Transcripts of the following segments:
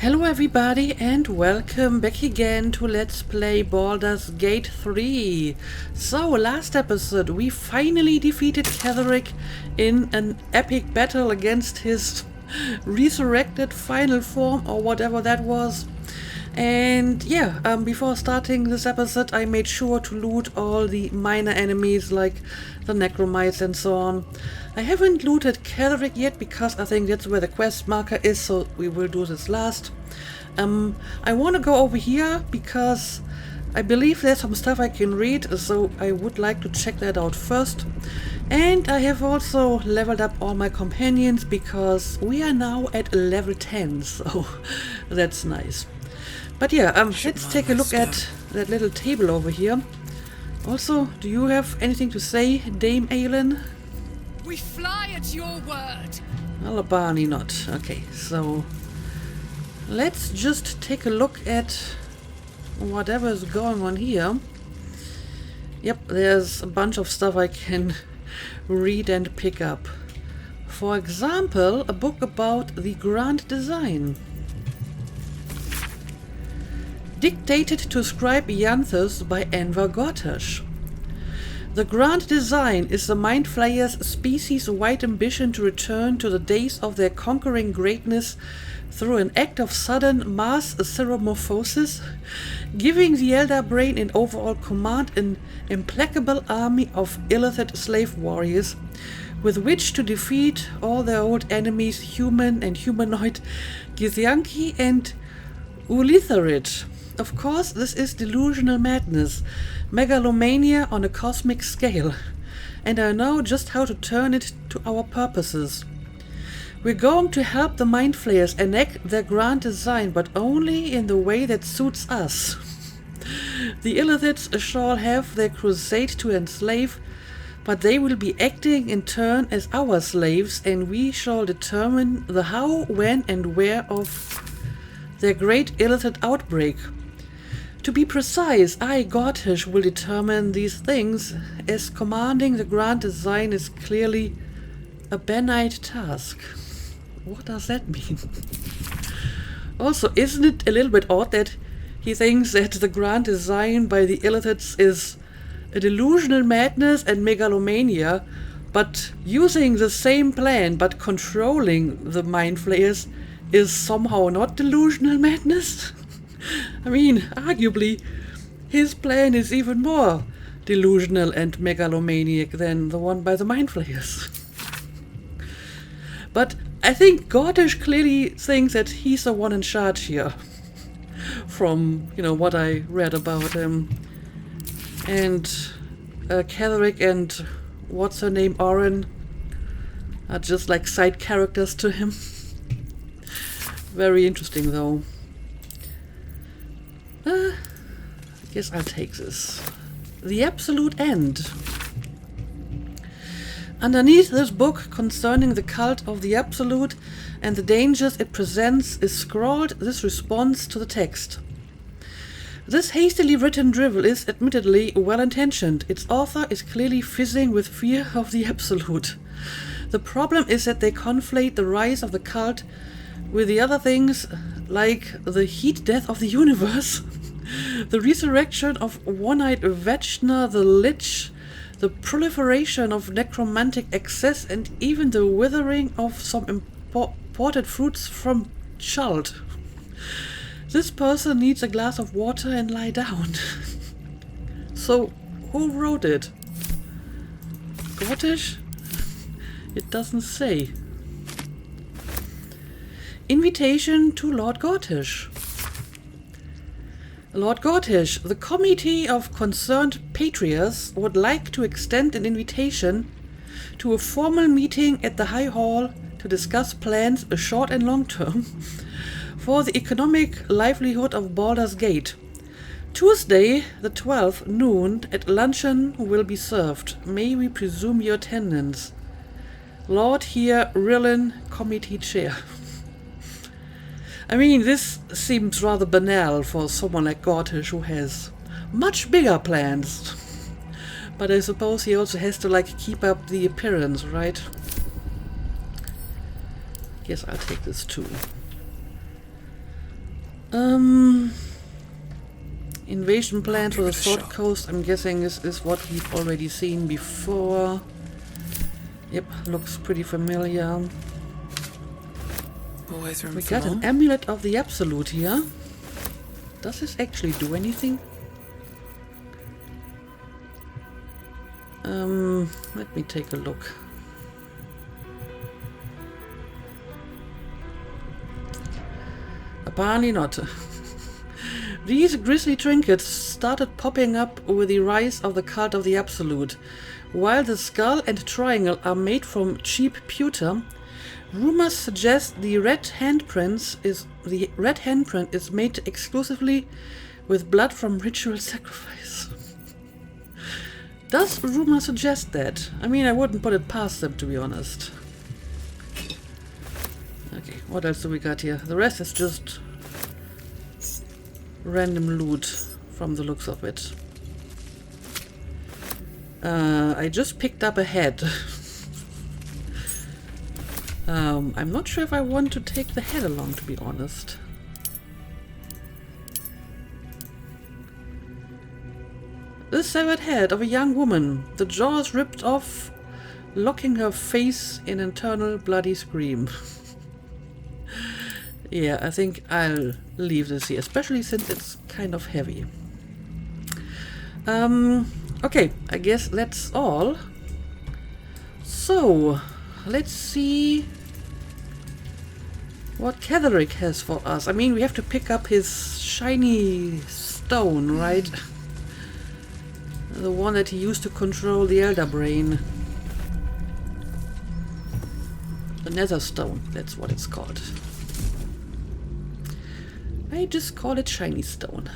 Hello everybody and welcome back again to Let's Play Baldur's Gate 3. So, last episode we finally defeated Ketheric in an epic battle against his resurrected final form or whatever that was. And yeah, before starting this episode I made sure to loot all the minor enemies like the necromites and so on. I haven't looted Ketheric yet because I think that's where the quest marker is, so we will do this last. I want to go over here because I believe there's some stuff I can read, so I would like to check that out first. And I have also leveled up all my companions because we are now at level 10, so that's nice. But yeah, let's take a look at that little table over here. Also, do you have anything to say, Dame Aelin? We fly at your word. Well, apparently not. Okay, so let's just take a look at whatever is going on here. Yep, there's a bunch of stuff I can read and pick up. For example, a book about the Grand Design. Dictated to Scribe Ianthus by Enver Gortash. The Grand Design is the Mind Flayer's species-wide ambition to return to the days of their conquering greatness through an act of sudden mass ceremorphosis, giving the Elder Brain in overall command an implacable army of illithid slave warriors, with which to defeat all their old enemies, human and humanoid, Githyanki and Ulitharid. Of course, this is delusional madness, megalomania on a cosmic scale, and I know just how to turn it to our purposes. We're going to help the Mind Flayers enact their grand design, but only in the way that suits us. The Illithids shall have their crusade to enslave, but they will be acting in turn as our slaves, and we shall determine the how, when, and where of their great Illithid outbreak. To be precise, I, Gortash, will determine these things, as commanding the Grand Design is clearly a benign task. What does that mean? Also, isn't it a little bit odd that he thinks that the Grand Design by the Illithids is a delusional madness and megalomania, but using the same plan but controlling the Mind Flayers is somehow not delusional madness? I mean, arguably, his plan is even more delusional and megalomaniac than the one by the Mind Flayers. But I think Gortash clearly thinks that he's the one in charge here, from, what I read about him. And Ketheric and what's-her-name, Oren, are just like side characters to him. Very interesting, though. I guess I'll take this. The Absolute End. Underneath this book concerning the cult of the Absolute and the dangers it presents is scrawled this response to the text. This hastily written drivel is admittedly well-intentioned. Its author is clearly fizzing with fear of the Absolute. The problem is that they conflate the rise of the cult with the other things like the heat death of the universe, the resurrection of one-eyed Vechna the Lich, the proliferation of necromantic excess, and even the withering of some imported fruits from Chult. This person needs a glass of water and lie down. So, who wrote it? Gortash? It doesn't say. Invitation to Lord Gortash. Lord Gortash, the Committee of Concerned Patriarchs would like to extend an invitation to a formal meeting at the High Hall to discuss plans, short and long term, for the economic livelihood of Baldur's Gate. Tuesday, the 12th, noon, at luncheon will be served. May we presume your attendance? Lord here, Rillin, Committee Chair. I mean, this seems rather banal for someone like Gortash who has much bigger plans. But I suppose he also has to, keep up the appearance, right? Guess I'll take this too. Invasion plan for the give it a Sword shot. Coast, I'm guessing is what we've already seen before. Yep, looks pretty familiar. Always room We for got more. an Amulet of the Absolute here. Does this actually do anything? Let me take a look. Apparently not. These grisly trinkets started popping up with the rise of the cult of the Absolute. While the skull and triangle are made from cheap pewter, rumors suggest the red handprint is made exclusively with blood from ritual sacrifice. Does rumor suggest that? I mean, I wouldn't put it past them, to be honest. Okay, what else do we got here? The rest is just random loot from the looks of it. I just picked up a head. I'm not sure if I want to take the head along, to be honest. The severed head of a young woman, the jaws ripped off, locking her face in an eternal bloody scream. Yeah, I think I'll leave this here, especially since it's kind of heavy. Okay, I guess that's all. So, let's see what Ketheric has for us. I mean, we have to pick up his shiny stone, right? The one that he used to control the Elder Brain. The Netherstone, that's what it's called. I just call it shiny stone.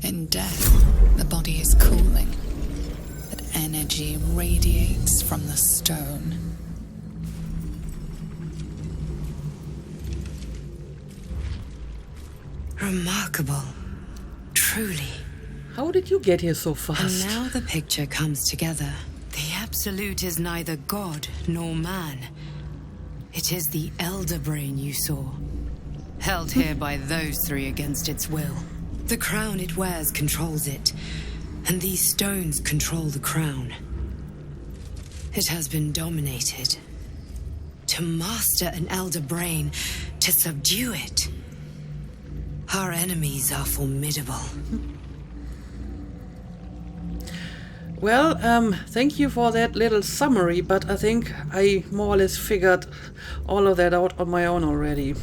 In death, the body is cooling, but energy radiates from the stone. Remarkable. Truly. How did you get here so And fast? now the picture comes together. The Absolute is neither god nor man. It is the Elder Brain you saw. Held here by those three against its will. The crown it wears controls it, and these stones control the crown. It has been dominated. To master an Elder Brain, to subdue it. Our enemies are formidable. Well, thank you for that little summary, but I think I more or less figured all of that out on my own already.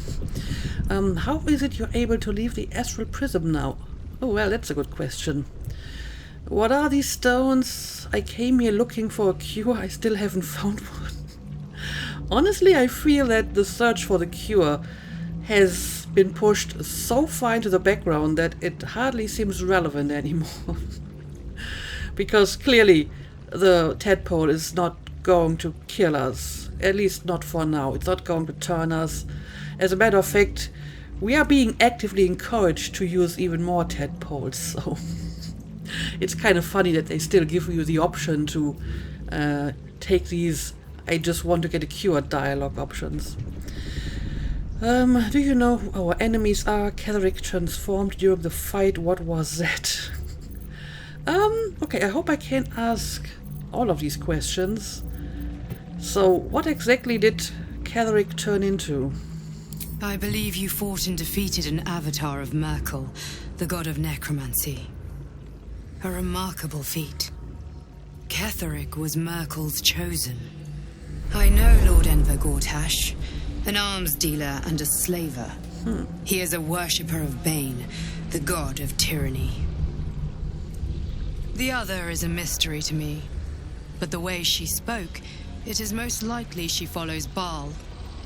How is it you're able to leave the astral prism now? Oh, well, that's a good question. What are these stones? I came here looking for a cure. I still haven't found one. Honestly, I feel that the search for the cure has been pushed so far into the background that it hardly seems relevant anymore. Because clearly the tadpole is not going to kill us, at least not for now. It's not going to turn us. As a matter of fact, we are being actively encouraged to use even more tadpoles, so it's kind of funny that they still give you the option to take these I just want to get a cure dialogue options. Do you know who our enemies are? Ketheric transformed during the fight. What was that? Okay, I hope I can ask all of these questions. So, what exactly did Ketheric turn into? I believe you fought and defeated an avatar of Merkel, the god of necromancy. A remarkable feat. Ketheric was Merkel's chosen. I know Lord Enver Gortash, an arms dealer and a slaver. He is a worshipper of Bane, the god of tyranny. The other is a mystery to me, but the way she spoke, it is most likely she follows Baal,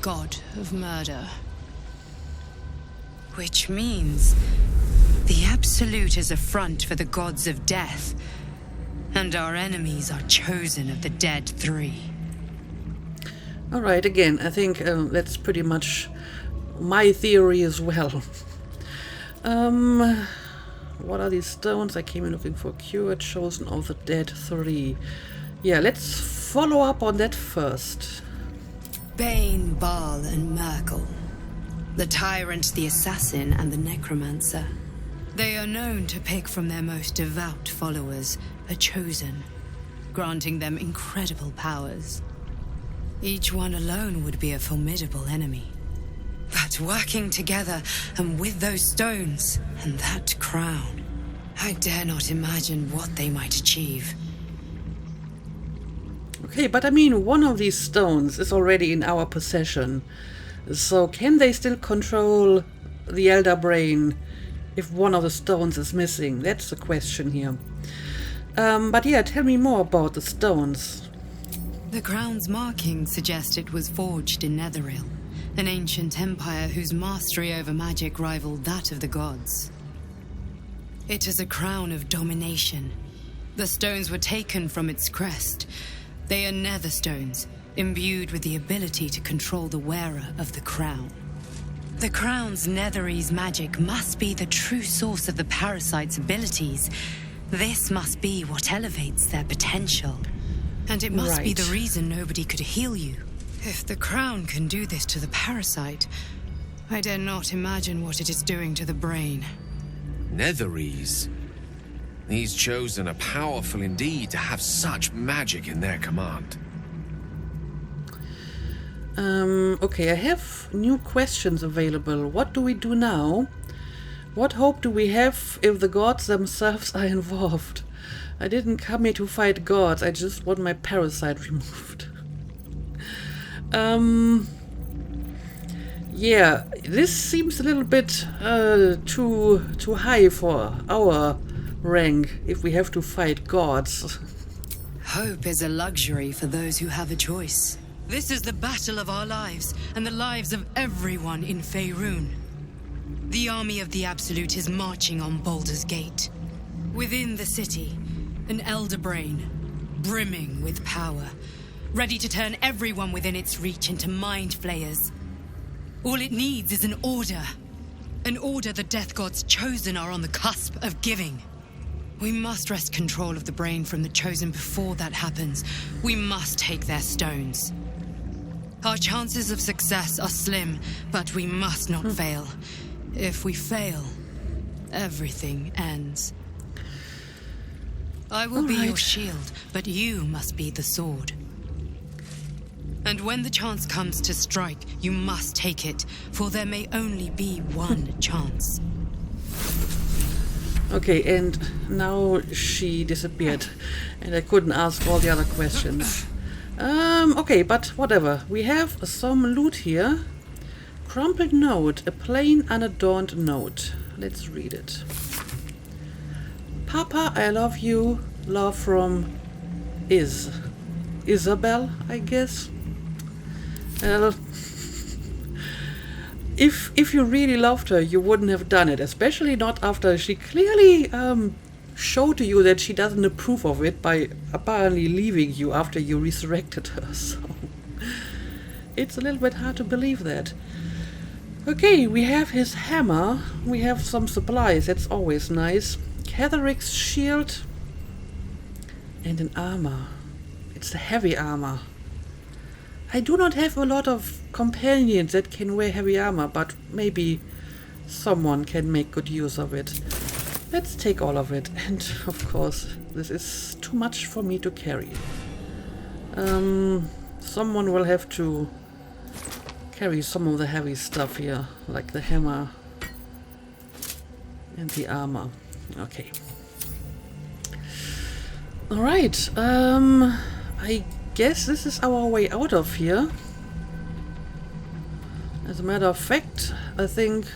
god of murder. Which means the Absolute is a front for the gods of death, and our enemies are chosen of the dead three. Alright, again, I think that's pretty much my theory as well. What are these stones? I came in looking for a cure, chosen of the dead three. Yeah, let's follow up on that first. Bane, Baal, and Merkel. The tyrant, the assassin, and the necromancer. They are known to pick from their most devout followers a chosen, granting them incredible powers. Each one alone would be a formidable enemy. But working together, and with those stones, and that crown, I dare not imagine what they might achieve. Okay, but I mean, one of these stones is already in our possession. So can they still control the Elder Brain if one of the stones is missing? That's the question here. But yeah, tell me more about the stones. The crown's markings suggest it was forged in Netheril, an ancient empire whose mastery over magic rivaled that of the gods. It is a crown of domination. The stones were taken from its crest. They are Netherstones, imbued with the ability to control the wearer of the crown. The crown's Netherese magic must be the true source of the parasite's abilities. This must be what elevates their potential. And it must be the reason nobody could heal you. If the crown can do this to the parasite, I dare not imagine what it is doing to the brain. Netherese? These chosen are powerful indeed to have such magic in their command. Okay, I have new questions available. What do we do now? What hope do we have if the gods themselves are involved? I didn't come here to fight gods, I just want my parasite removed. Yeah, this seems a little bit too high for our rank if we have to fight gods. Hope is a luxury for those who have a choice. This is the battle of our lives, and the lives of everyone in Faerun. The army of the Absolute is marching on Baldur's Gate. Within the city, an Elder Brain, brimming with power, ready to turn everyone within its reach into mind flayers. All it needs is an order the Death God's chosen are on the cusp of giving. We must wrest control of the brain from the chosen before that happens. We must take their stones. Our chances of success are slim, but we must not fail. If we fail, everything ends. I will be your shield, but you must be the sword. And when the chance comes to strike, you must take it, for there may only be one chance. Okay, and now she disappeared, and I couldn't ask all the other questions. Okay, but whatever. We have some loot here. Crumpled note, a plain unadorned note. Let's read it. Papa, I love you. Love from Isabel, I guess. If you really loved her, you wouldn't have done it, especially not after she clearly showed to you that she doesn't approve of it by apparently leaving you after you resurrected her. So it's a little bit hard to believe that. Okay, we have his hammer. We have some supplies. That's always nice. Catheric's shield and an armor. It's a heavy armor. I do not have a lot of companions that can wear heavy armor, but maybe someone can make good use of it. Let's take all of it, and of course this is too much for me to carry. Someone will have to carry some of the heavy stuff here, like the hammer and the armor. Okay. Alright, I guess this is our way out of here. As a matter of fact, I think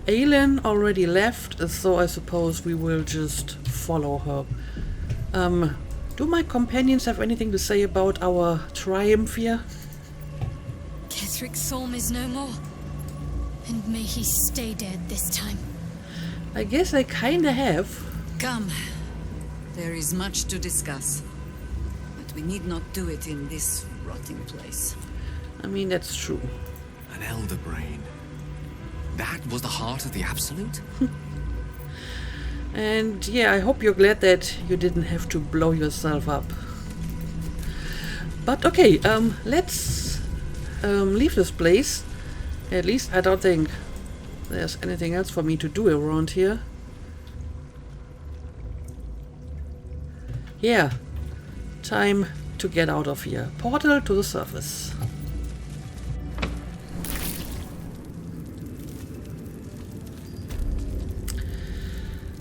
Aylin already left, so I suppose we will just follow her. Do my companions have anything to say about our triumph here? Kethric's Psalm is no more, and may he stay dead this time. I guess I kinda have. Come. There is much to discuss. But we need not do it in this rotting place. I mean, that's true. An Elder Brain. That was the heart of the Absolute? And yeah, I hope you're glad that you didn't have to blow yourself up. But okay, let's leave this place. At least I don't think there's anything else for me to do around here. Yeah, time to get out of here. Portal to the surface.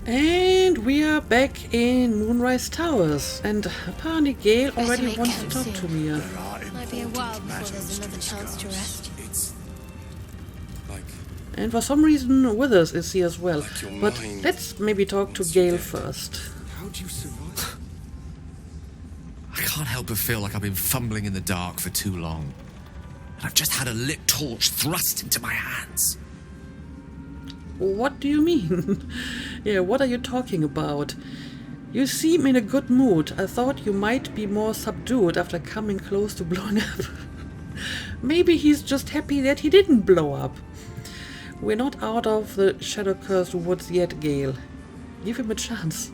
And we are back in Moonrise Towers, and apparently Gale already make wants to camp talk soon. to me. Might be a while before there's another chance to rest. It's like And for some reason Withers is here as well. Like your But mind let's maybe talk to wants Gale you dead. first. how do you survive? I can't help but feel like I've been fumbling in the dark for too long. And I've just had a lit torch thrust into my hands. What do you mean? Yeah, what are you talking about? You seem in a good mood. I thought you might be more subdued after coming close to blowing up. Maybe he's just happy that he didn't blow up. We're not out of the shadow-cursed woods yet, Gale. Give him a chance.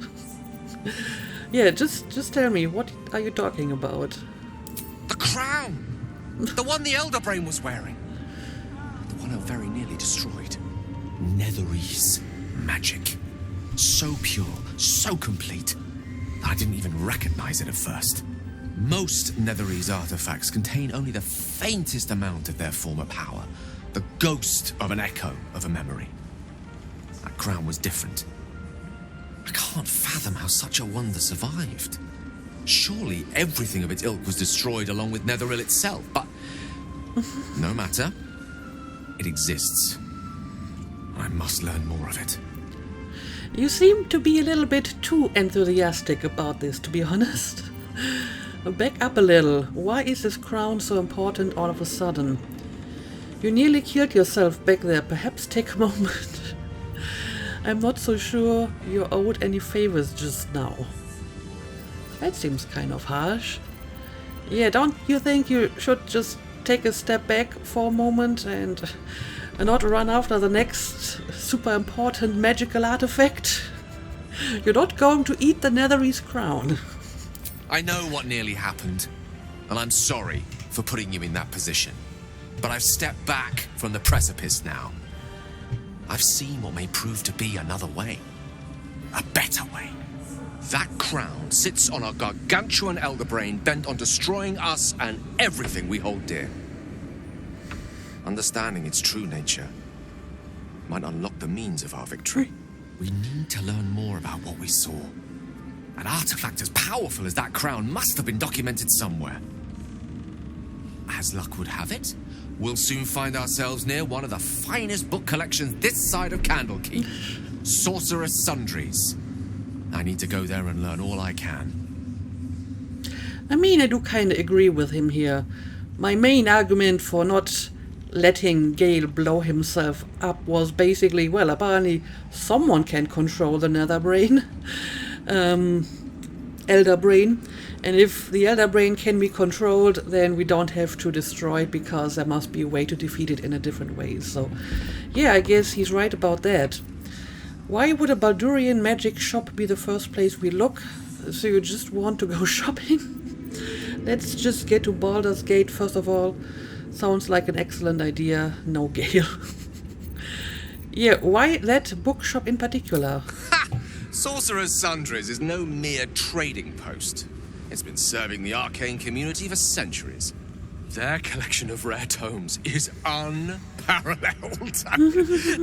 Yeah, just tell me, what are you talking about? The crown! The one the Elder Brain was wearing. The one I very nearly destroyed. Netherese magic. So pure, so complete, that I didn't even recognize it at first. Most Netherese artifacts contain only the faintest amount of their former power, the ghost of an echo of a memory. That crown was different. I can't fathom how such a wonder survived. Surely everything of its ilk was destroyed along with Netheril itself, but no matter. It exists. I must learn more of it. You seem to be a little bit too enthusiastic about this, to be honest. Back up a little. Why is this crown so important all of a sudden? You nearly killed yourself back there. Perhaps take a moment. I'm not so sure you owed any favors just now. That seems kind of harsh. Yeah, don't you think you should just take a step back for a moment and not run after the next super important magical artifact? You're not going to eat the Netherese crown. I know what nearly happened, and I'm sorry for putting you in that position. But I've stepped back from the precipice now. I've seen what may prove to be another way. A better way. That crown sits on a gargantuan elder brain bent on destroying us and everything we hold dear. Understanding its true nature might unlock the means of our victory. We need to learn more about what we saw. An artifact as powerful as that crown must have been documented somewhere. As luck would have it, we'll soon find ourselves near one of the finest book collections this side of Candlekeep. Sorcerer's Sundries. I need to go there and learn all I can. I mean, I do kind of agree with him here. My main argument for not letting Gale blow himself up was basically, well, apparently someone can control the Nether Brain. Elder Brain. And if the Elder Brain can be controlled, then we don't have to destroy it, because there must be a way to defeat it in a different way. So, yeah, I guess he's right about that. Why would a Baldurian magic shop be the first place we look? So you just want to go shopping? Let's just get to Baldur's Gate first of all. Sounds like an excellent idea. No, Gale. Yeah, why that bookshop in particular? Ha! Sorcerer's Sundries is no mere trading post. It's been serving the arcane community for centuries. Their collection of rare tomes is unparalleled.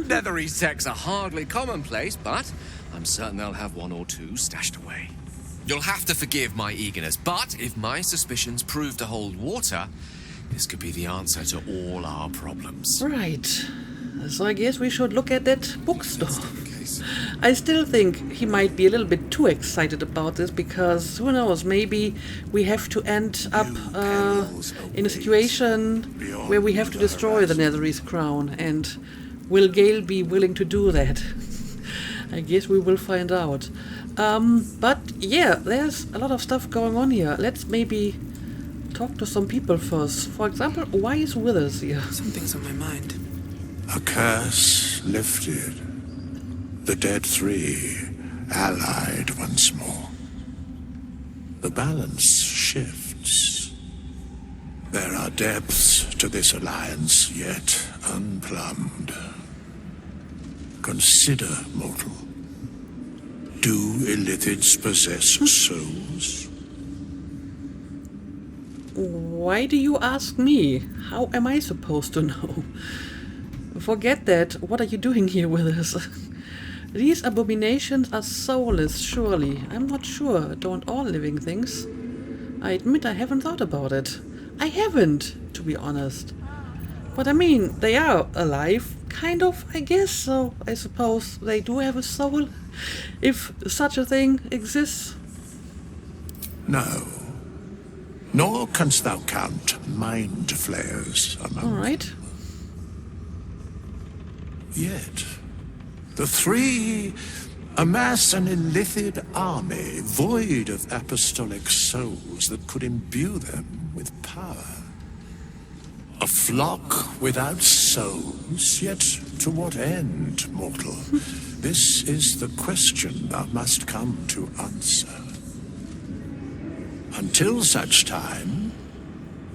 Netherese texts are hardly commonplace, but I'm certain they'll have one or two stashed away. You'll have to forgive my eagerness, but if my suspicions prove to hold water, this could be the answer to all our problems. Right. So I guess we should look at that bookstore. I still think he might be a little bit too excited about this, because who knows, maybe we have to end up in a situation where we have to destroy the Netherese crown, and will Gale be willing to do that? I guess we will find out. But yeah, there's a lot of stuff going on here. Let's maybe talk to some people first. For example, why is Withers here? Something's on my mind. A curse lifted. The dead three allied once more. The balance shifts. There are depths to this alliance yet unplumbed. Consider, mortal. Do Illithids possess souls? Why do you ask me? How am I supposed to know? Forget that. What are you doing here with us? These abominations are soulless, surely. I'm not sure. Don't all living things? I admit I haven't thought about it. I haven't, to be honest. But I mean, they are alive, kind of, I guess, so I suppose they do have a soul, if such a thing exists. No. Nor canst thou count mind flayers among them. Alright. Yet, the three amass an Illithid army void of apostolic souls that could imbue them with power. A flock without souls, yet to what end, mortal? This is the question thou must come to answer. Until such time,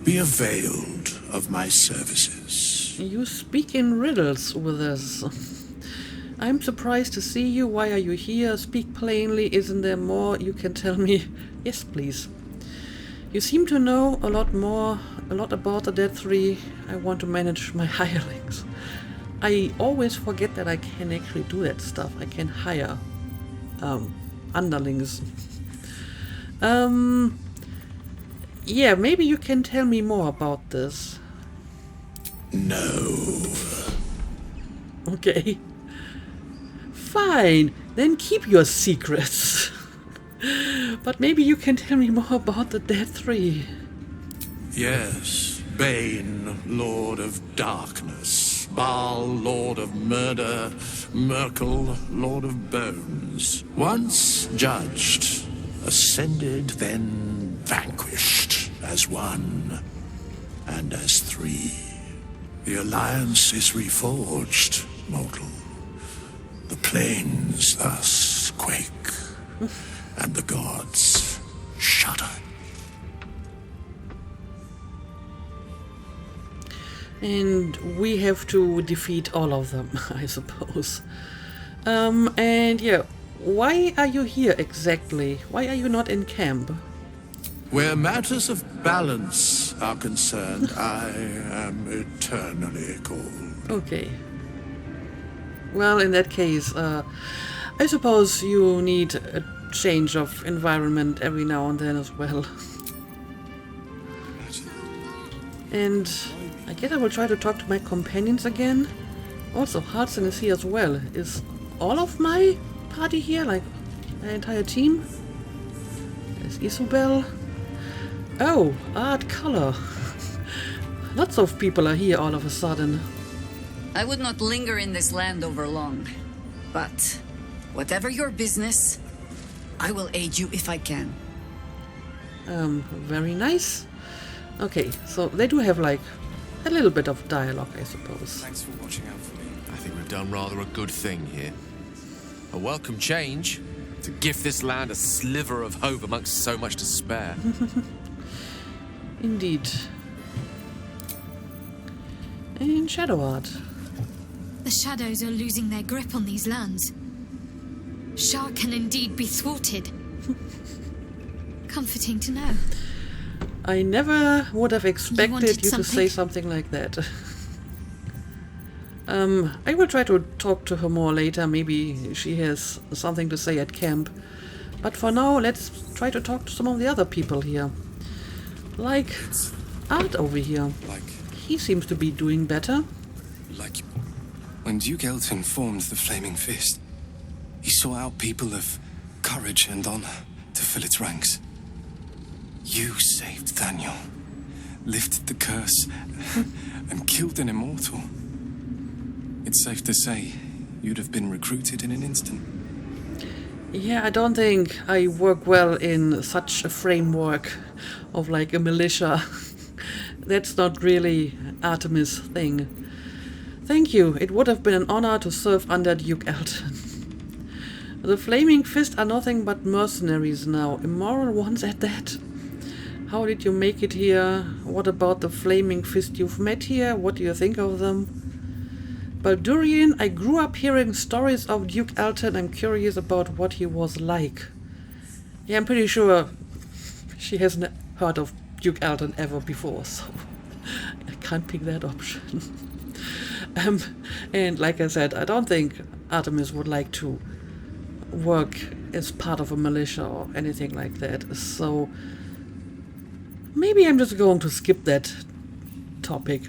be availed of my services. You speak in riddles with us. I'm surprised to see you. Why are you here? Speak plainly. Isn't there more you can tell me? Yes, please. You seem to know a lot about the Dead Three. I want to manage my hirelings. I always forget that I can actually do that stuff. I can hire underlings. Yeah, maybe you can tell me more about this. No. Okay. Fine, then keep your secrets. But maybe you can tell me more about the Dead Three. Yes, Bane, Lord of Darkness, Baal, Lord of Murder, Merkel, Lord of Bones. Once judged, ascended, then vanquished as one and as three. The alliance is reforged, mortal. The plains thus quake, and the gods shudder. And we have to defeat all of them, I suppose. And yeah, why are you here exactly? Why are you not in camp? Where matters of balance are concerned, I am eternally called. Okay. Well, in that case, I suppose you need a change of environment every now and then as well. And I guess I will try to talk to my companions again. Also, Hudson is here as well. Is all of my party here? Like, my entire team? There's Isobel. Oh, art color. Lots of people are here all of a sudden. I would not linger in this land over long. But, whatever your business, I will aid you if I can. Very nice. Okay, so they do have like a little bit of dialogue, I suppose. Thanks for watching out for me. I think we've done rather a good thing here. A welcome change to gift this land a sliver of hope amongst so much despair. Indeed. And Shadow Art. The shadows are losing their grip on these lands. Shah can indeed be thwarted. Comforting to know. I never would have expected you to say something? something like that. I will try to talk to her more later. Maybe she has something to say at camp. But for now, let's try to talk to some of the other people here. Like Art over here. He seems to be doing better. Like when Duke Elton formed the Flaming Fist, he sought out people of courage and honor to fill its ranks. You saved Daniel, lifted the curse, and killed an immortal. It's safe to say you'd have been recruited in an instant. Yeah, I don't think I work well in such a framework of like a militia. That's not really Artemis' thing. Thank you. It would have been an honor to serve under Duke Elton. The Flaming Fist are nothing but mercenaries now, immoral ones at that. How did you make it here? What about the flaming fist you've met here? What do you think of them? Baldurian, I grew up hearing stories of Duke Elton. I'm curious about what he was like. Yeah, I'm pretty sure she hasn't heard of Duke Elton ever before, so I can't pick that option. And like I said, I don't think Artemis would like to work as part of a militia or anything like that, so maybe I'm just going to skip that topic.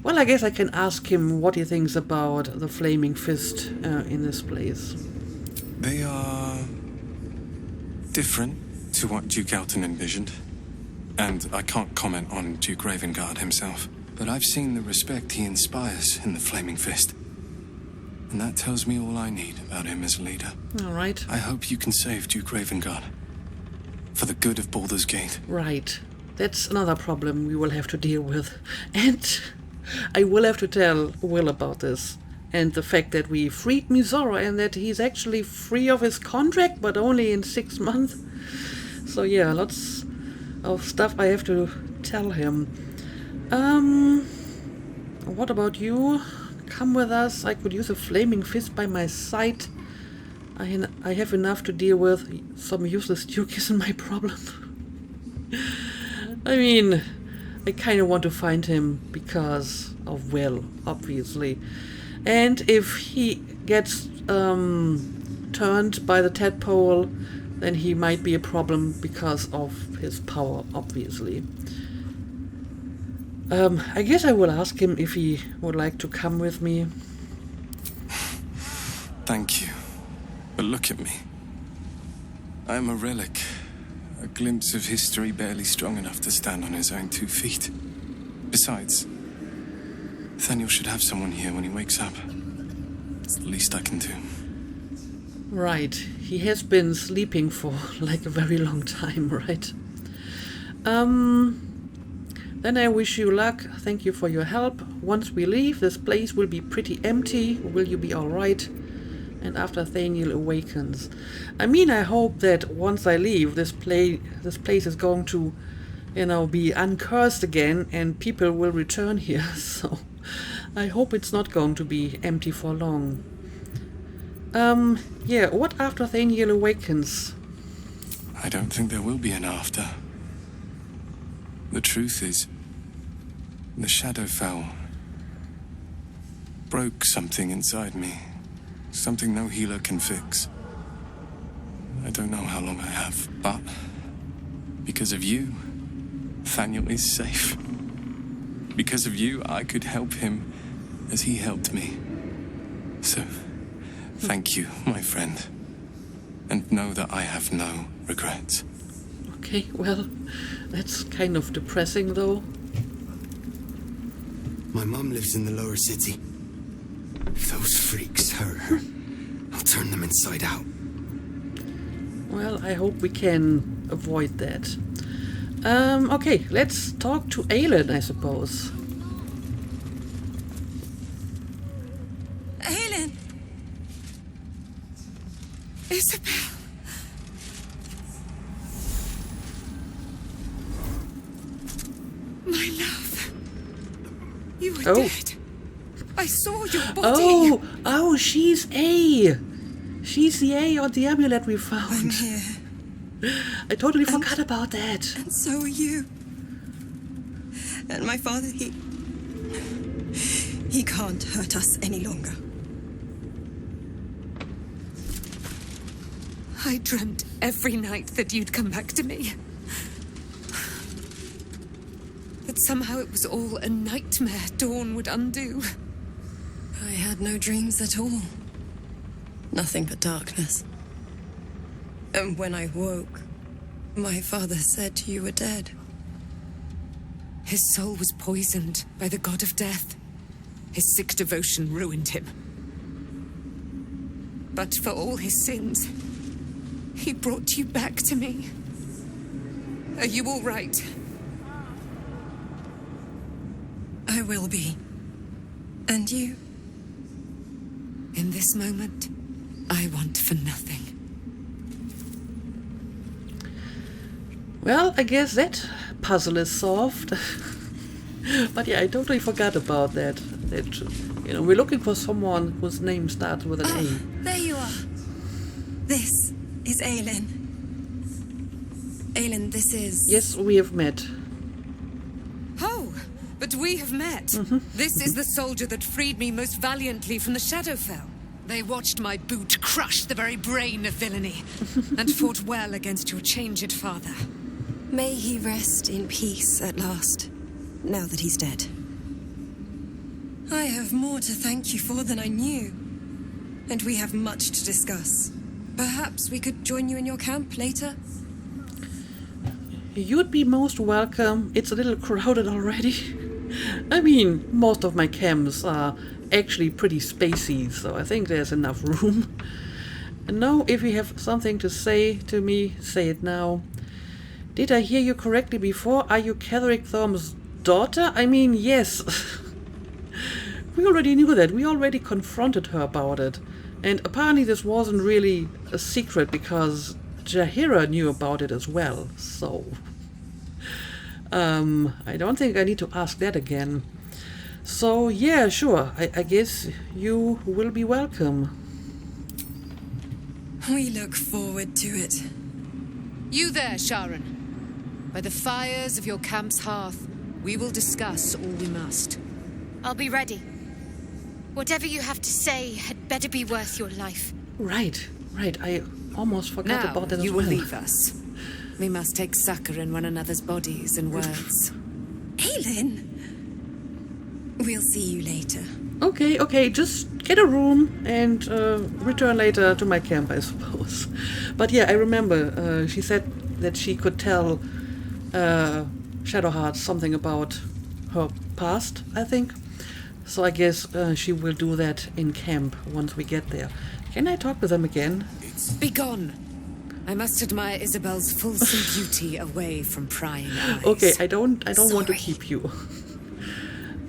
Well, I guess I can ask him what he thinks about the flaming fist in this place. They are different to what Duke Elton envisioned. And I can't comment on Duke Ravengard himself. But I've seen the respect he inspires in the Flaming Fist. And that tells me all I need about him as a leader. All right. I hope you can save Duke Ravengard. For the good of Baldur's Gate. Right. That's another problem we will have to deal with. And I will have to tell Will about this. And the fact that we freed Mizora and that he's actually free of his contract, but only in 6 months. So yeah, lots of stuff I have to tell him. What about you? Come with us. I could use a flaming fist by my side. I have enough to deal with. Some useless Duke isn't my problem. I mean, I kind of want to find him because of Will, obviously. And if he gets turned by the tadpole, then he might be a problem because of his power, obviously. I guess I will ask him if he would like to come with me. Thank you. But look at me. I am a relic. A glimpse of history barely strong enough to stand on his own 2 feet. Besides, Nathaniel should have someone here when he wakes up. It's the least I can do. Right. He has been sleeping for like a very long time, right? Then I wish you luck. Thank you for your help. Once we leave, this place will be pretty empty. Will you be alright? And after Nathaniel awakens. I mean, I hope that once I leave, this place is going to, be uncursed again and people will return here. So I hope it's not going to be empty for long. Yeah, what after Nathaniel awakens? I don't think there will be an after. The truth is, the Shadowfell broke something inside me. Something no healer can fix. I don't know how long I have, but because of you, Nathaniel is safe. Because of you, I could help him as he helped me. So, thank you, my friend. And know that I have no regrets. Okay, well, that's kind of depressing, though. My mom lives in the lower city. If those freaks hurt her, I'll turn them inside out. Well, I hope we can avoid that. Okay, let's talk to Aelin, I suppose. Aelin! Isabel! My love. You were dead. I saw your body. Oh, she's A. She's the A on the amulet we found. I'm here. I totally forgot about that. And so are you. And my father, he can't hurt us any longer. I dreamt every night that you'd come back to me. That somehow it was all a nightmare Dawn would undo. I had no dreams at all. Nothing but darkness. And when I woke, my father said you were dead. His soul was poisoned by the god of death. His sick devotion ruined him. But for all his sins, he brought you back to me. Are you all right? I will be. And you? In this moment, I want for nothing. Well, I guess that puzzle is solved. But yeah, I totally forgot about that. We're looking for someone whose name starts with an A. There you are. This is Aelin. Aelin, this is... Yes, we have met. Oh, but we have met. This is the soldier that freed me most valiantly from the Shadowfell. They watched my boot crush the very brain of villainy, and fought well against your changed father. May he rest in peace at last, now that he's dead. I have more to thank you for than I knew, and we have much to discuss. Perhaps we could join you in your camp later? You'd be most welcome. It's a little crowded already. I mean, most of my camps are actually pretty spacey, so I think there's enough room. And now, if you have something to say to me, say it now. Did I hear you correctly before? Are you Ketheric Thorm's daughter? I mean, yes. We already knew that. We already confronted her about it. And apparently this wasn't really a secret because Jaheira knew about it as well. So, I don't think I need to ask that again. So, yeah, sure. I guess you will be welcome. We look forward to it. You there, Sharon. By the fires of your camp's hearth, we will discuss all we must. I'll be ready. Whatever you have to say had better be worth your life. Right. I almost forgot about that as well. You will leave us. We must take succor in one another's bodies and words. Aelin! We'll see you later. Okay, just get a room and return later to my camp, I suppose. But yeah, I remember she said that she could tell Shadowheart something about her past, I think. So I guess she will do that in camp once we get there. Can I talk with them again? Begone! I must admire Isabel's fulsome beauty away from prying eyes. Okay, I don't want to keep you.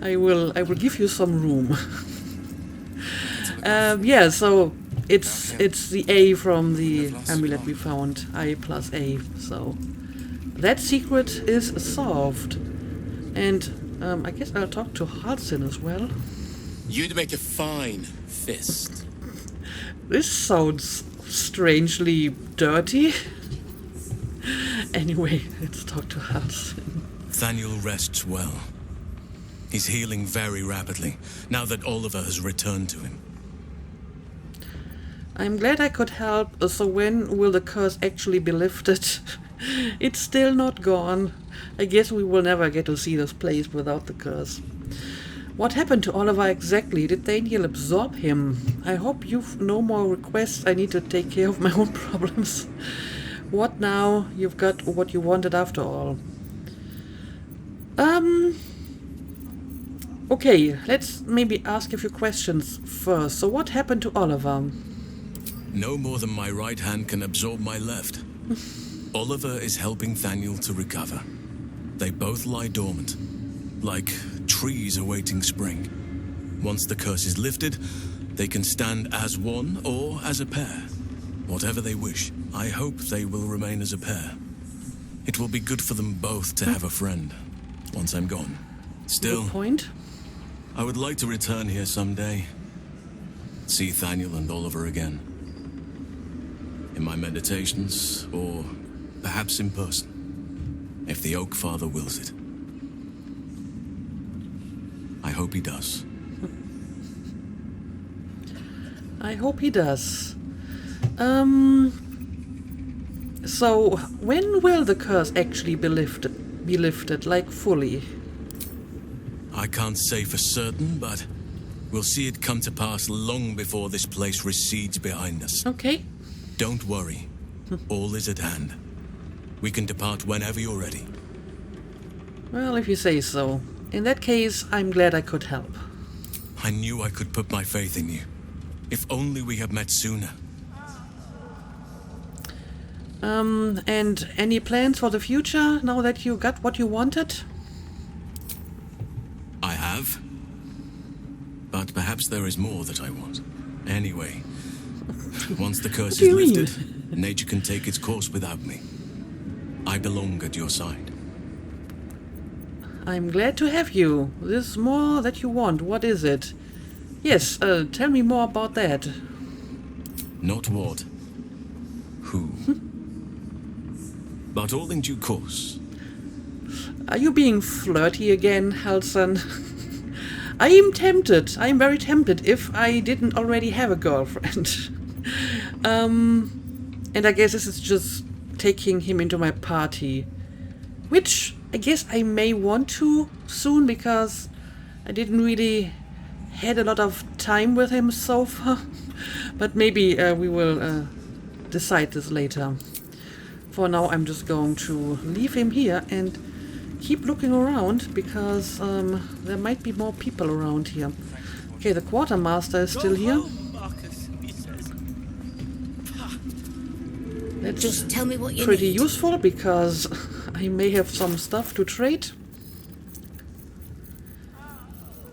I will give you some room. Yeah, so it's the A from the amulet we found. I plus A. So that secret is solved. And I guess I'll talk to Halsin as well. You'd make a fine fist. This sounds strangely dirty. Anyway, let's talk to Halsin. Thaniel rests well. He's healing very rapidly, now that Oliver has returned to him. I'm glad I could help, so when will the curse actually be lifted? It's still not gone. I guess we will never get to see this place without the curse. What happened to Oliver exactly? Did Thaniel absorb him? I hope you've no more requests. I need to take care of my own problems. What now? You've got what you wanted after all. Okay, let's maybe ask a few questions first. So what happened to Oliver? No more than my right hand can absorb my left. Oliver is helping Thaniel to recover. They both lie dormant, like trees awaiting spring. Once the curse is lifted, they can stand as one or as a pair. Whatever they wish, I hope they will remain as a pair. It will be good for them both to have a friend, once I'm gone. Still, good point. I would like to return here someday. See Thaniel and Oliver again. In my meditations, or perhaps in person, if the Oak Father wills it. I hope he does. I hope he does. So, when will the curse actually be lifted, like fully? I can't say for certain, but we'll see it come to pass long before this place recedes behind us. Okay. Don't worry. All is at hand. We can depart whenever you're ready. Well, if you say so. In that case, I'm glad I could help. I knew I could put my faith in you. If only we had met sooner. And any plans for the future, now that you got what you wanted? I have. But perhaps there is more that I want. Anyway, once the curse is lifted, nature can take its course without me. I belong at your side. I'm glad to have you. There's more that you want. What is it? Yes, tell me more about that. Not what. Who. But all in due course. Are you being flirty again, Halson? I am tempted. I am very tempted if I didn't already have a girlfriend. And I guess this is just taking him into my party. Which I guess I may want to soon, because I didn't really had a lot of time with him so far. But maybe we will decide this later. For now I'm just going to leave him here and keep looking around, because there might be more people around here. Okay, the quartermaster is still here. That's just tell me what you pretty need. useful, because I may have some stuff to trade.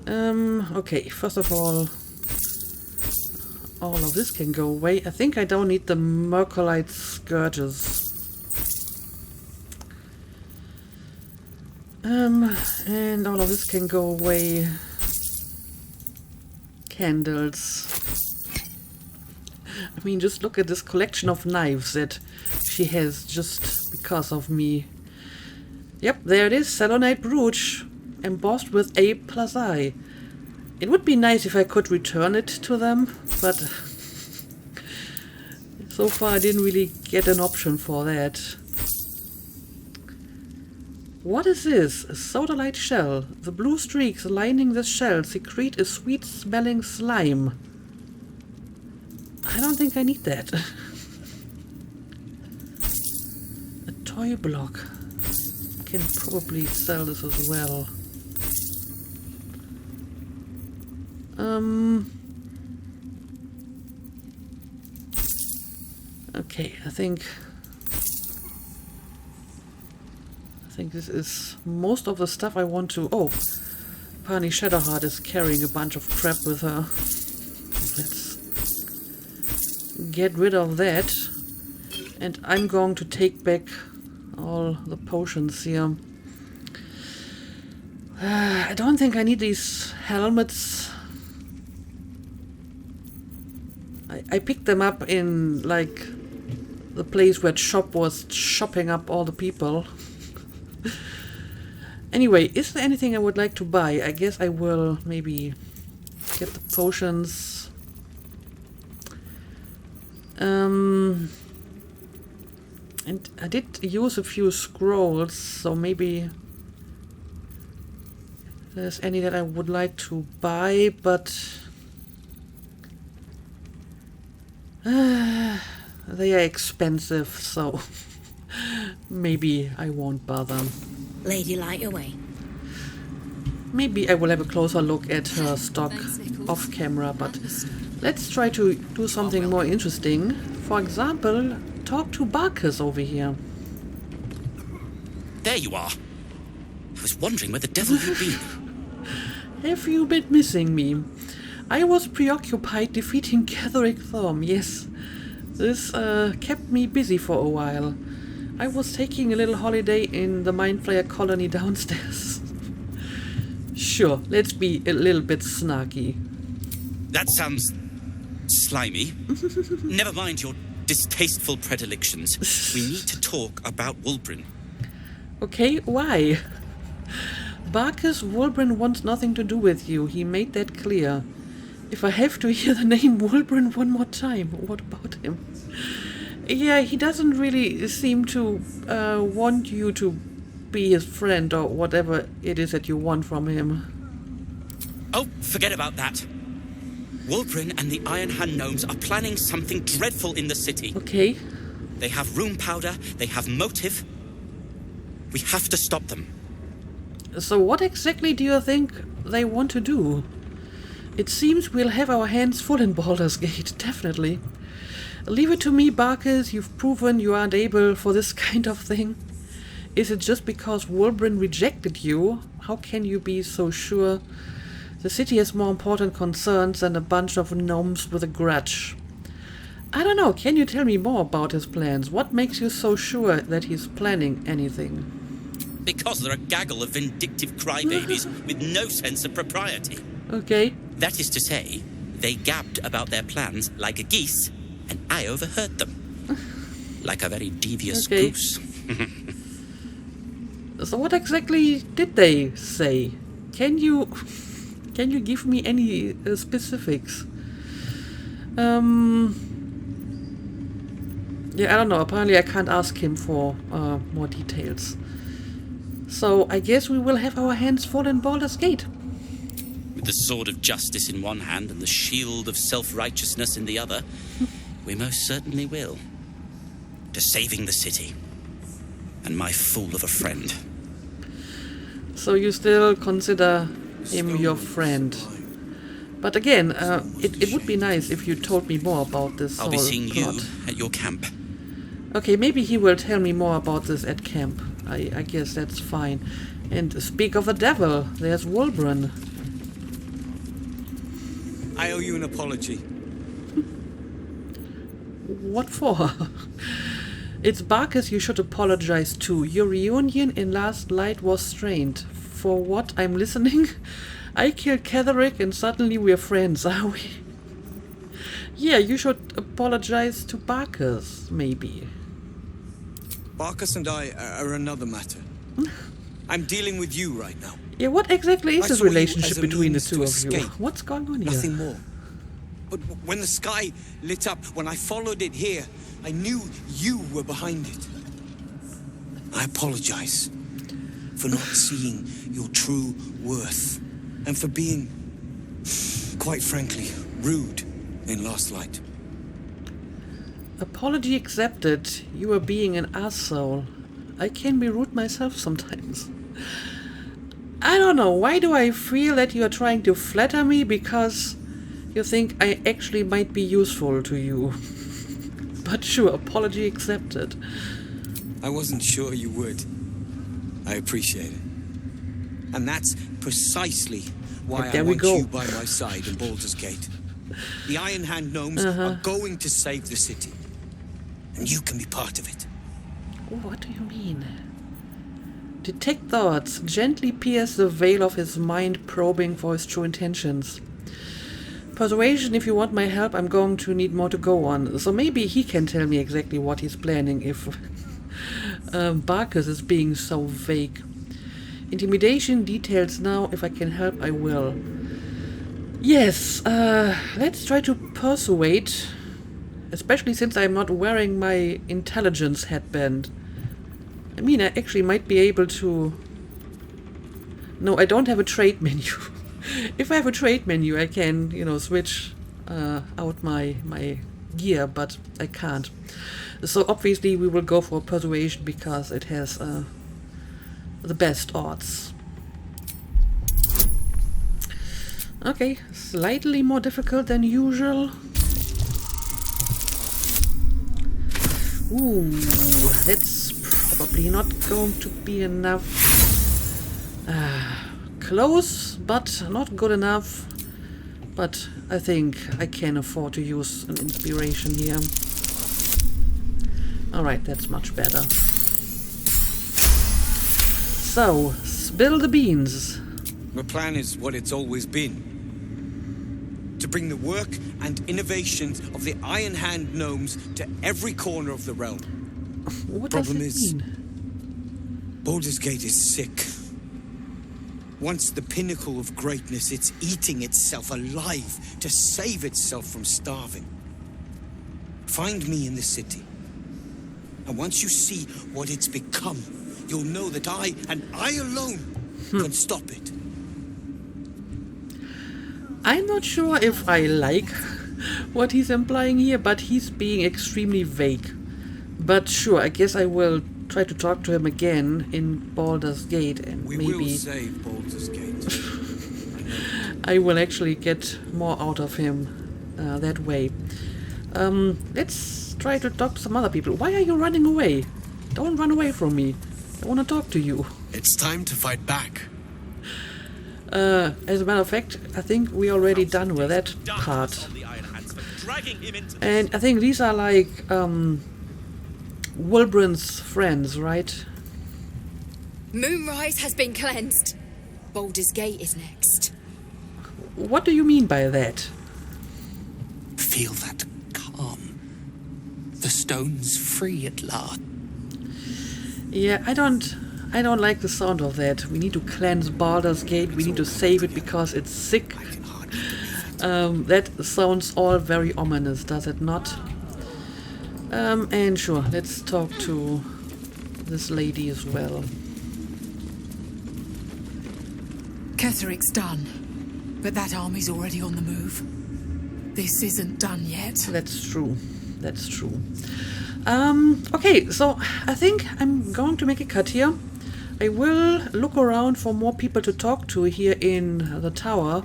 Okay, first of all of this can go away. I think I don't need the Mercolite scourges. And all of this can go away. Candles. I mean, just look at this collection of knives that she has just because of me. Yep, there it is, Selenite brooch, embossed with A+I. It would be nice if I could return it to them, but so far I didn't really get an option for that. What is this? A sodalite shell. The blue streaks lining the shell secrete a sweet-smelling slime. I don't think I need that. A toy block. Can probably sell this as well. Okay, I think this is most of the stuff I want to... Oh, Pani Shadowheart is carrying a bunch of crap with her. Let's get rid of that. And I'm going to take back all the potions here. I don't think I need these helmets. I picked them up in, like, the place where Chop was shopping up all the people. Anyway, is there anything I would like to buy? I guess I will maybe get the potions. And I did use a few scrolls, so maybe there's any that I would like to buy, but they are expensive, so maybe I won't bother. Lady, light your way. Maybe I will have a closer look at her stock off camera, but let's try to do something more interesting. For example, talk to Barkus over here. There you are. I was wondering where the devil you'd been. Have you been missing me? I was preoccupied defeating Catherick Thorm, yes. This kept me busy for a while. I was taking a little holiday in the Mind Flayer colony downstairs. Sure, let's be a little bit snarky. That sounds slimy. Never mind your distasteful predilections. We need to talk about Wulbren. Okay, why? Barkus Wulbren wants nothing to do with you. He made that clear. If I have to hear the name Wulbren one more time, what about him? Yeah, he doesn't really seem to want you to be his friend or whatever it is that you want from him. Oh, forget about that. Wulbren and the Iron Hand gnomes are planning something dreadful in the city. Okay. They have rune powder, they have motive. We have to stop them. So what exactly do you think they want to do? It seems we'll have our hands full in Baldur's Gate, definitely. Leave it to me, Barkus. You've proven you aren't able for this kind of thing. Is it just because Wulbren rejected you? How can you be so sure? The city has more important concerns than a bunch of gnomes with a grudge. I don't know, can you tell me more about his plans? What makes you so sure that he's planning anything? Because they're a gaggle of vindictive crybabies with no sense of propriety. Okay. That is to say, they gabbed about their plans like a geese, and I overheard them. Like a very devious goose. So what exactly did they say? Can you give me any specifics? Yeah, I don't know. Apparently I can't ask him for more details. So I guess we will have our hands full in Baldur's Gate. With the sword of justice in one hand and the shield of self-righteousness in the other, we most certainly will. To saving the city. And my fool of a friend. So you still consider him your friend. But again, it would be nice if you told me more about this I'll whole be seeing plot. you at your camp. Okay, maybe he will tell me more about this at camp. I guess that's fine. And speak of the devil, there's Wulbren. I owe you an apology. What for? It's Barkus you should apologize to. Your reunion in Last Light was strained. For what? I'm listening? I killed Ketherick and suddenly we're friends, are we? Yeah, you should apologize to Barkus, maybe. Barkus and I are another matter. I'm dealing with you right now. Yeah, what exactly is I this saw you relationship as a between the means two to of escape. you? What's going on here? Nothing more. But when the sky lit up, when I followed it here, I knew you were behind it. I apologize for not seeing your true worth and for being, quite frankly, rude in Last Light. Apology accepted. You were being an asshole. I can be rude myself sometimes. I don't know, why do I feel that you are trying to flatter me because you think I actually might be useful to you? But sure, apology accepted. I wasn't sure you would. I appreciate it. And that's precisely why I want you by my side in Baldur's Gate. The Iron Hand Gnomes are going to save the city. And you can be part of it. What do you mean? Detect thoughts. Gently pierce the veil of his mind, probing for his true intentions. Persuasion, if you want my help, I'm going to need more to go on. So maybe he can tell me exactly what he's planning if Barkus is being so vague. Intimidation, details now. If I can help, I will. Yes, let's try to persuade. Especially since I'm not wearing my intelligence headband. I mean, I actually might be able to... No, I don't have a trade menu. If I have a trade menu, I can, you know, switch out my gear, but I can't. So obviously we will go for persuasion because it has the best odds. Okay, slightly more difficult than usual. Ooh, that's probably not going to be enough. Close, but not good enough. But I think I can afford to use an inspiration here. Alright, that's much better. So, spill the beans. The plan is what it's always been. To bring the work and innovations of the Iron Hand Gnomes to every corner of the realm. What Problem does it is, mean? Baldur's Gate is sick. Once the pinnacle of greatness, it's eating itself alive to save itself from starving. Find me in the city. And once you see what it's become, you'll know that I, and I alone, can stop it. I'm not sure if I like what he's implying here, but he's being extremely vague. But sure, I guess I will try to talk to him again in Baldur's Gate, and We maybe will save Baldur's Gate. I will actually get more out of him that way. Let's try to talk to some other people. Why are you running away? Don't run away from me. I want to talk to you. It's time to fight back. As a matter of fact, I think we're already done with that part. And I think these are like Wulbren's friends, right? Moonrise has been cleansed. Baldur's Gate is next. What do you mean by that? Feel that calm. The stone's free at last. Yeah, I don't like the sound of that. We need to cleanse Baldur's Gate. We need to save it because it's sick. That sounds all very ominous, does it not? And sure, let's talk to this lady as well. Ketheric's done, but that army's already on the move. This isn't done yet. That's true. That's true. Okay, so I think I'm going to make a cut here. I will look around for more people to talk to here in the tower.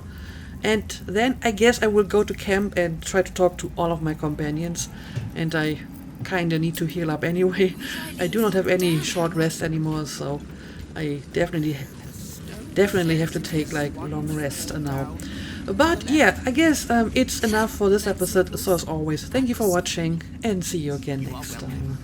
And then I guess I will go to camp and try to talk to all of my companions. And I kinda need to heal up anyway. I do not have any short rest anymore, so I definitely have to take like a long rest now. But yeah, I guess it's enough for this episode. So as always, thank you for watching and see you again next time.